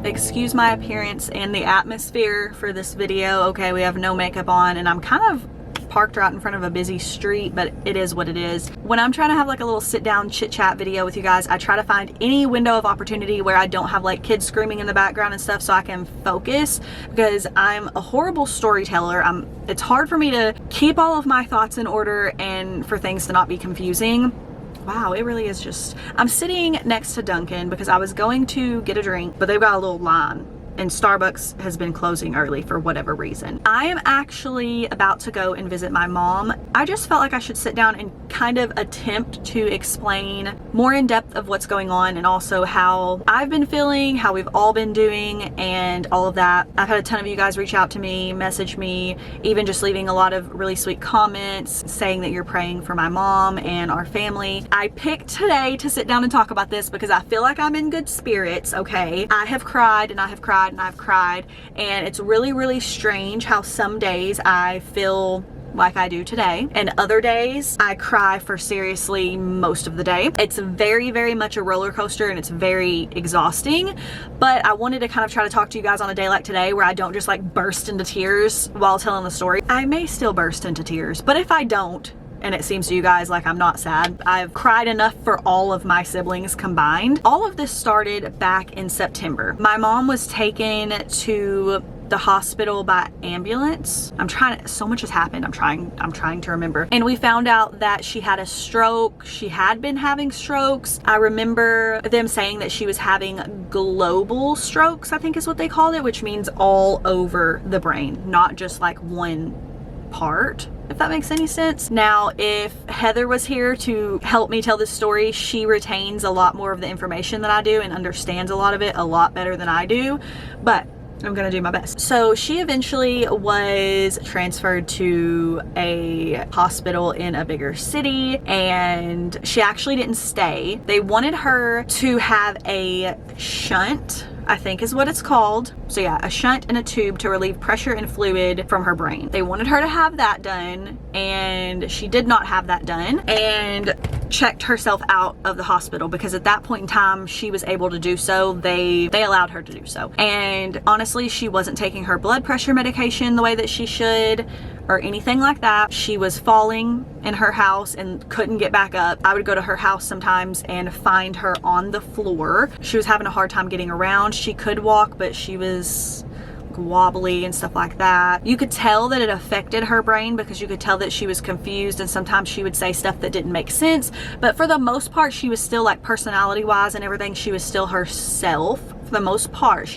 Excuse my appearance and the atmosphere for this video. Okay, we have no makeup on and I'm kind of parked right in front of a busy street, but it is what it is. When I'm trying to have like a little sit down chit chat video with you guys, I try to find any window of opportunity where I don't have like kids screaming in the background and stuff so I can focus, because I'm a horrible storyteller. It's hard for me to keep all of my thoughts in order and for things to not be confusing. Wow, it really is just, I'm sitting next to Dunkin' because I was going to get a drink, but they've got a little line and Starbucks has been closing early for whatever reason. I am actually about to go and visit my mom. I just felt like I should sit down and kind of attempt to explain more in depth of what's going on and also how I've been feeling, how we've all been doing, and all of that. I've had a ton of you guys reach out to me, message me, even just leaving a lot of really sweet comments saying that you're praying for my mom and our family. I picked today to sit down and talk about this because I feel like I'm in good spirits, okay? I have cried and I have cried and I've cried, and it's really, really strange how some days I feel like I do today and other days I cry for seriously most of the day. It's very, very much a roller coaster and it's very exhausting, but I wanted to kind of try to talk to you guys on a day like today where I don't just like burst into tears while telling the story. I may still burst into tears, but if I don't, and it seems to you guys like I'm not sad, I've cried enough for all of my siblings combined. All of this started back in September. My mom was taken to the hospital by ambulance. So much has happened. I'm trying to remember. And we found out that she had a stroke. She had been having strokes. I remember them saying that she was having global strokes, I think is what they called it, which means all over the brain, not just like one part, if that makes any sense. Now, if Heather was here to help me tell this story, she retains a lot more of the information than I do and understands a lot of it a lot better than I do, but I'm gonna do my best. So she eventually was transferred to a hospital in a bigger city, and she actually didn't stay. They wanted her to have a shunt, I think is what it's called. So yeah, a shunt and a tube to relieve pressure and fluid from her brain. They wanted her to have that done, and she did not have that done, and checked herself out of the hospital because at that point in time she was able to do so. They allowed her to do so. And honestly, she wasn't taking her blood pressure medication the way that she should or anything like that. She was falling in her house and couldn't get back up. I would go to her house sometimes and find her on the floor. She was having a hard time getting around. She could walk, but she was wobbly and stuff like that. You could tell that it affected her brain because you could tell that she was confused, and sometimes she would say stuff that didn't make sense, but for the most part she was still, like, personality wise and everything, she was still herself for the most part.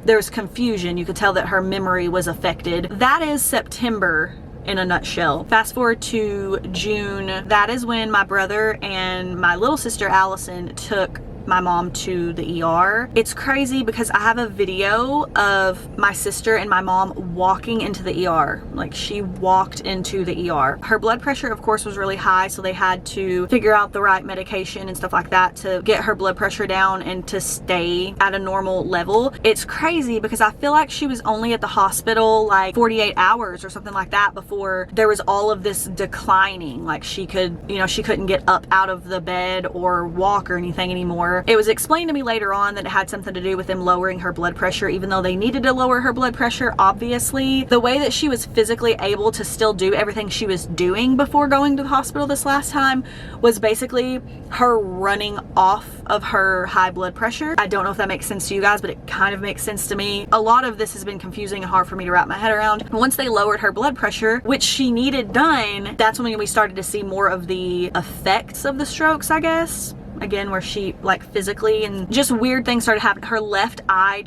There was confusion. You could tell that her memory was affected. That is September in a nutshell. Fast forward to June. That is when my brother and my little sister Allison took my mom to the ER. It's crazy because I have a video of my sister and my mom walking into the ER. Like, she walked into the ER. Her blood pressure, of course, was really high, so they had to figure out the right medication and stuff like that to get her blood pressure down and to stay at a normal level. It's crazy because I feel like she was only at the hospital like 48 hours or something like that before there was all of this declining. Like, she couldn't get up out of the bed or walk or anything anymore. It was explained to me later on that it had something to do with them lowering her blood pressure, even though they needed to lower her blood pressure, obviously. The way that she was physically able to still do everything she was doing before going to the hospital this last time was basically her running off of her high blood pressure. I don't know if that makes sense to you guys, but it kind of makes sense to me. A lot of this has been confusing and hard for me to wrap my head around. Once they lowered her blood pressure, which she needed done, that's when we started to see more of the effects of the strokes, I guess. Again, where she, like, physically and just weird things started happening. Her left eye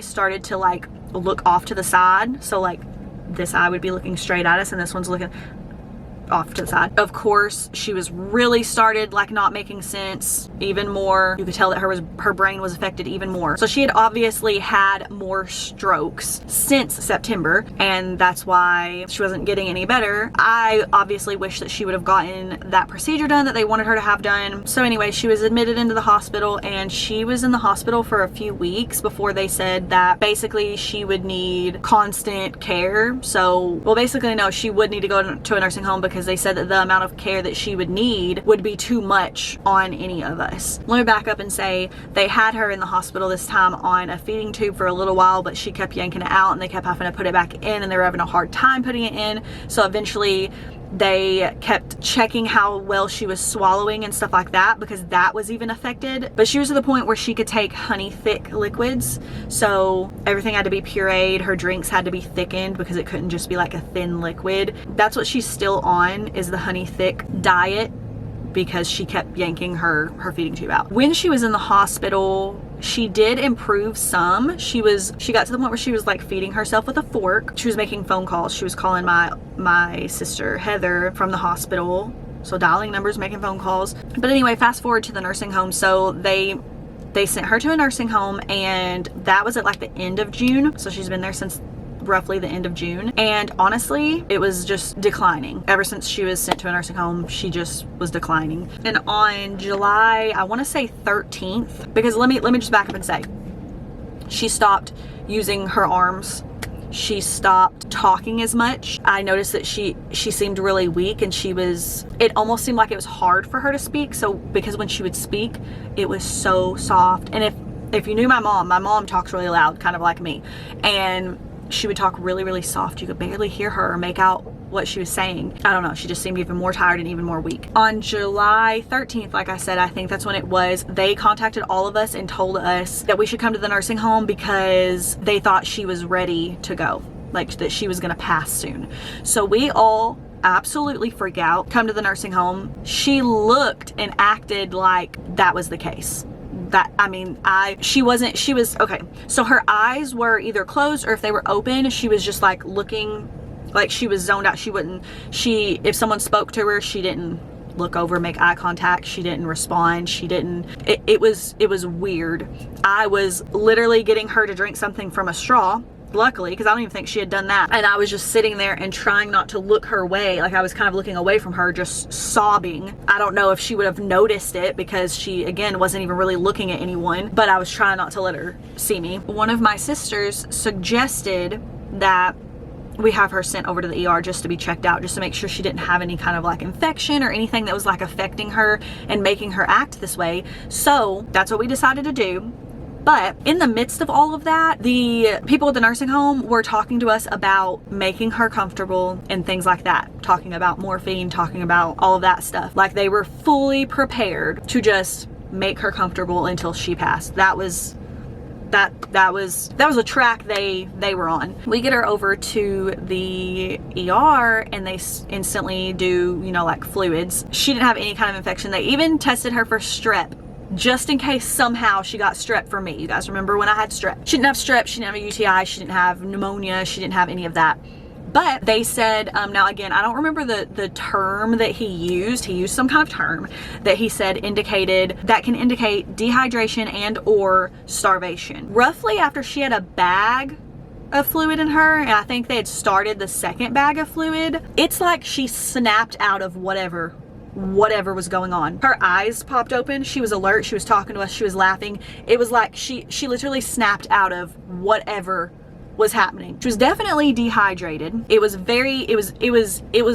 started to, like, look off to the side. So, like, this eye would be looking straight at us and this one's looking off to the side. Of course, she was really started like not making sense even more. You could tell that her brain was affected even more. So she had obviously had more strokes since September, and that's why she wasn't getting any better. I obviously wish that she would have gotten that procedure done that they wanted her to have done. So anyway, she was admitted into the hospital, and she was in the hospital for a few weeks before they said that basically she would need constant care. So, well, basically no, she would need to go to a nursing home because because they said that the amount of care that she would need would be too much on any of us. Let me back up and say they had her in the hospital this time on a feeding tube for a little while, but she kept yanking it out and they kept having to put it back in, and they were having a hard time putting it in. So eventually they kept checking how well she was swallowing and stuff like that, because that was even affected. But she was to the point where she could take honey thick liquids, so everything had to be pureed. Her drinks had to be thickened because it couldn't just be like a thin liquid. That's what she's still on, is the honey thick diet, because she kept yanking her feeding tube out. When she was in the hospital, she did improve some. She got to the point where she was like feeding herself with a fork. She was making phone calls. She was calling my sister Heather from the hospital, so dialing numbers, making phone calls. But anyway, fast forward to the nursing home. So they sent her to a nursing home, and that was at like the end of June. So she's been there since roughly the end of June, and honestly it was just declining. Ever since she was sent to a nursing home, she just was declining. And on July, I want to say 13th, because let me just back up and say, she stopped using her arms, she stopped talking as much. I noticed that she seemed really weak, and it almost seemed like it was hard for her to speak. So because when she would speak, it was so soft. And if you knew my mom talks really loud, kind of like me, and she would talk really, really soft. You could barely hear her or make out what she was saying. I don't know, she just seemed even more tired and even more weak. On July 13th, like I said, I think that's when it was, they contacted all of us and told us that we should come to the nursing home because they thought she was ready to go, like that she was gonna pass soon. So we all absolutely freak out, come to the nursing home. She looked and acted like that was the case. She was okay. So her eyes were either closed, or if they were open, she was just like looking like she was zoned out. If someone spoke to her, she didn't look over, make eye contact. She didn't respond. It was weird. I was literally getting her to drink something from a straw, luckily, because I don't even think she had done that. And I was just sitting there and trying not to look her way. Like I was kind of looking away from her, just sobbing. I don't know if she would have noticed it, because she, again, wasn't even really looking at anyone, but I was trying not to let her see me. One of my sisters suggested that we have her sent over to the ER just to be checked out, just to make sure she didn't have any kind of like infection or anything that was like affecting her and making her act this way. So that's what we decided to do. But in the midst of all of that, the people at the nursing home were talking to us about making her comfortable and things like that. Talking about morphine, talking about all of that stuff. Like they were fully prepared to just make her comfortable until she passed. That was a track they were on. We get her over to the ER and they instantly do, like fluids. She didn't have any kind of infection. They even tested her for strep, just in case somehow she got strep from me. You guys remember when I had strep? She didn't have strep, she didn't have a UTI, she didn't have pneumonia, she didn't have any of that. But they said, now again, I don't remember the term that he used. He used some kind of term that he said that can indicate dehydration and or starvation. Roughly after she had a bag of fluid in her, and I think they had started the second bag of fluid, it's like she snapped out of whatever was going on. Her eyes popped open, she was alert, she was talking to us, she was laughing. It was like she literally snapped out of whatever was happening. She was definitely dehydrated. It was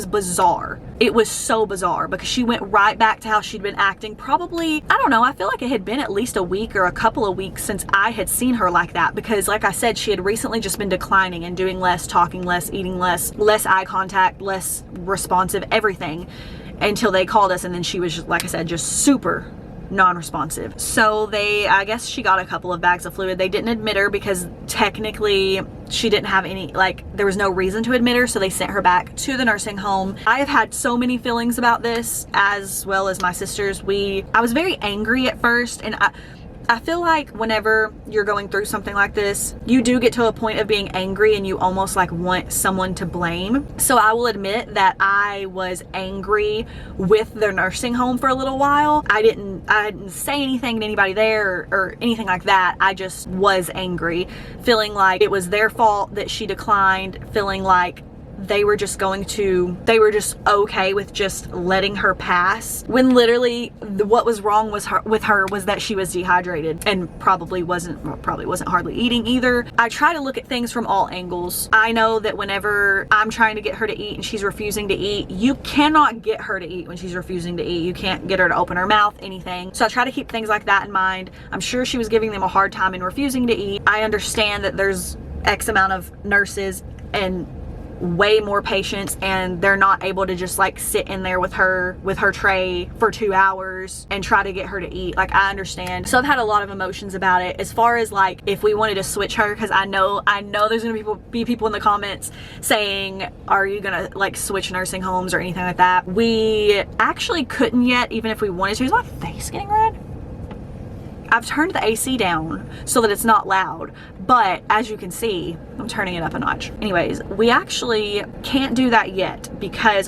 bizarre. It was so bizarre because she went right back to how she'd been acting. Probably, I don't know, I feel like it had been at least a week or a couple of weeks since I had seen her like that, because like I said, she had recently just been declining and doing less, talking less, eating less eye contact, less responsive, everything, until they called us, and then she was just, like I said, just super non-responsive. So I guess she got a couple of bags of fluid. They didn't admit her because technically she didn't have any, there was no reason to admit her, so they sent her back to the nursing home. I have had so many feelings about this, as well as my sisters. I was very angry at first, and I feel like whenever you're going through something like this, you do get to a point of being angry and you almost want someone to blame. So I will admit that I was angry with their nursing home for a little while. I didn't say anything to anybody there or anything like that. I just was angry, feeling like it was their fault that she declined, feeling like they were just okay with just letting her pass, when literally what was wrong with her was that she was dehydrated and probably wasn't hardly eating either. I try to look at things from all angles. I know that whenever I'm trying to get her to eat and she's refusing to eat, you cannot get her to eat when she's refusing to eat. You can't get her to open her mouth, anything. So I try to keep things like that in mind. I'm sure she was giving them a hard time in refusing to eat. I understand that there's X amount of nurses and way more patients, and they're not able to just like sit in there with her tray for 2 hours and try to get her to eat. Like, I understand. So I've had a lot of emotions about it. As far as like if we wanted to switch her, because I know there's gonna be people in the comments saying, are you gonna like switch nursing homes or anything like that? We actually couldn't yet, even if we wanted to. Is my face getting red? I've turned the AC down so that it's not loud, but as you can see, I'm turning it up a notch. Anyways, we actually can't do that yet because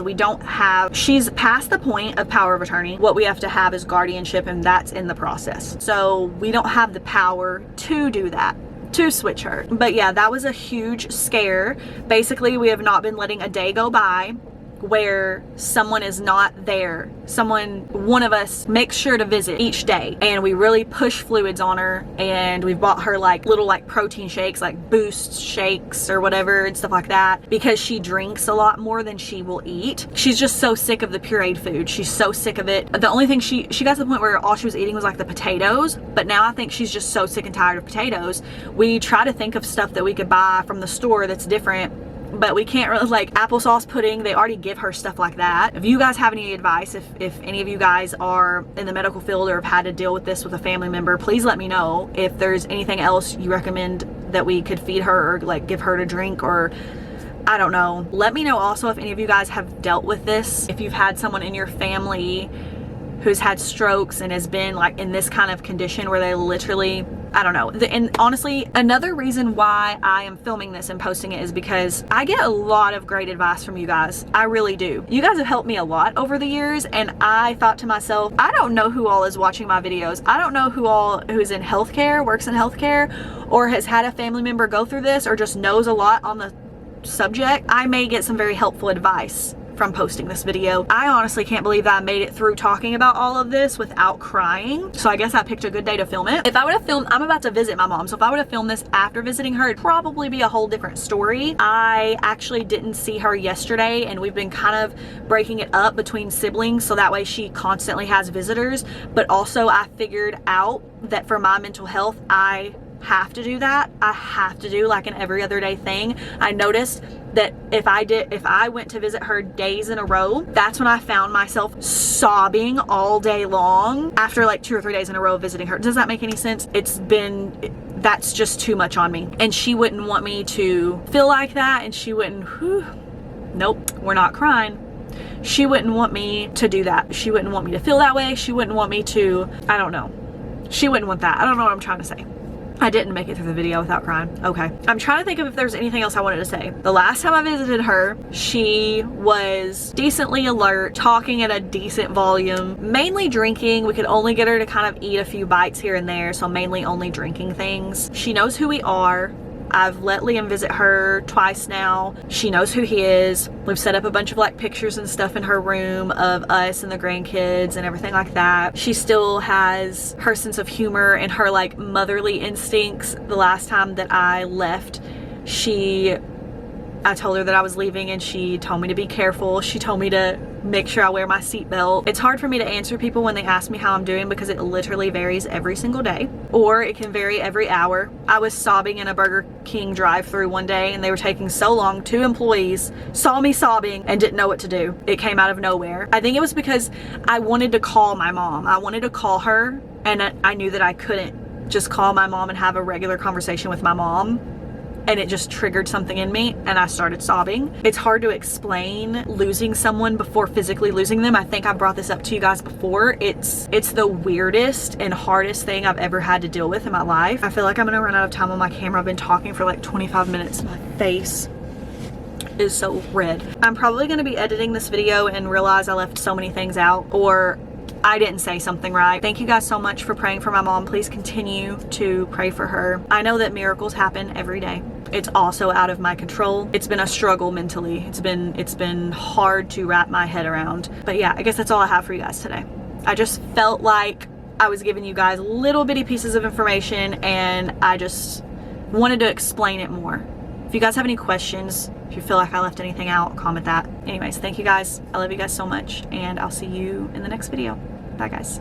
she's past the point of power of attorney. What we have to have is guardianship, and that's in the process. So we don't have the power to do that, to switch her. But yeah, that was a huge scare. Basically, we have not been letting a day go by where someone is not there. One of us makes sure to visit each day, and we really push fluids on her, and we've bought her like little like protein shakes, like Boost shakes or whatever and stuff like that, because she drinks a lot more than she will eat. She's just so sick of the pureed food. She's so sick of it. The only thing she got to the point where all she was eating was like the potatoes, but now I think she's just so sick and tired of potatoes. We try to think of stuff that we could buy from the store that's different, but we can't really, like applesauce pudding, they already give her stuff like that. If you guys have any advice, if any of you guys are in the medical field or have had to deal with this with a family member, please let me know if there's anything else you recommend that we could feed her or like give her to drink, or I don't know. Let me know also if any of you guys have dealt with this, if you've had someone in your family who's had strokes and has been like in this kind of condition where they literally, I don't know. And honestly, another reason why I am filming this and posting it is because I get a lot of great advice from you guys. I really do. You guys have helped me a lot over the years, and I thought to myself, I don't know who all is watching my videos. I don't know who's in healthcare, works in healthcare, or has had a family member go through this, or just knows a lot on the subject. I may get some very helpful advice from posting this video. I honestly can't believe that I made it through talking about all of this without crying. So I guess I picked a good day to film it. If I would have filmed, I'm about to visit my mom, so if I would have filmed this after visiting her, it'd probably be a whole different story. I actually didn't see her yesterday, and we've been kind of breaking it up between siblings so that way she constantly has visitors. But also I figured out that for my mental health, I have to do that. I have to do like an every other day thing. I noticed that if I went to visit her days in a row, that's when I found myself sobbing all day long after like 2 or 3 days in a row of visiting her. Does that make any sense? That's just too much on me. And she wouldn't want me to feel like that, and she wouldn't, nope, we're not crying. She wouldn't want me to do that. She wouldn't want me to feel that way. She wouldn't want me to, I don't know. She wouldn't want that. I don't know what I'm trying to say. I didn't make it through the video without crying. Okay. I'm trying to think of if there's anything else I wanted to say. The last time I visited her, she was decently alert, talking at a decent volume, mainly drinking. We could only get her to kind of eat a few bites here and there, so mainly only drinking things. She knows who we are. I've let Liam visit her twice now. She knows who he is. We've set up a bunch of like pictures and stuff in her room of us and the grandkids and everything like that. She still has her sense of humor and her like motherly instincts. The last time that I left, I told her that I was leaving, and she told me to be careful. She told me to make sure I wear my seatbelt. It's hard for me to answer people when they ask me how I'm doing because it literally varies every single day, or it can vary every hour. I was sobbing in a Burger King drive-thru one day, and they were taking so long. 2 employees saw me sobbing and didn't know what to do. It came out of nowhere. I think it was because I wanted to call my mom. I wanted to call her, and I knew that I couldn't just call my mom and have a regular conversation with my mom. And it just triggered something in me, and I started sobbing. It's hard to explain losing someone before physically losing them. I think I brought this up to you guys before. It's the weirdest and hardest thing I've ever had to deal with in my life. I feel like I'm gonna run out of time on my camera. I've been talking for like 25 minutes. My face is so red. I'm probably gonna be editing this video and realize I left so many things out, or I didn't say something right. Thank you guys so much for praying for my mom. Please continue to pray for her. I know that miracles happen every day. it's also out of my control. It's been a struggle mentally. It's been hard to wrap my head around. But yeah, I guess that's all I have for you guys today. I just felt like I was giving you guys little bitty pieces of information, and I just wanted to explain it more. If you guys have any questions, if you feel like I left anything out, comment that. Anyways, thank you guys. I love you guys so much, and I'll see you in the next video. Bye guys.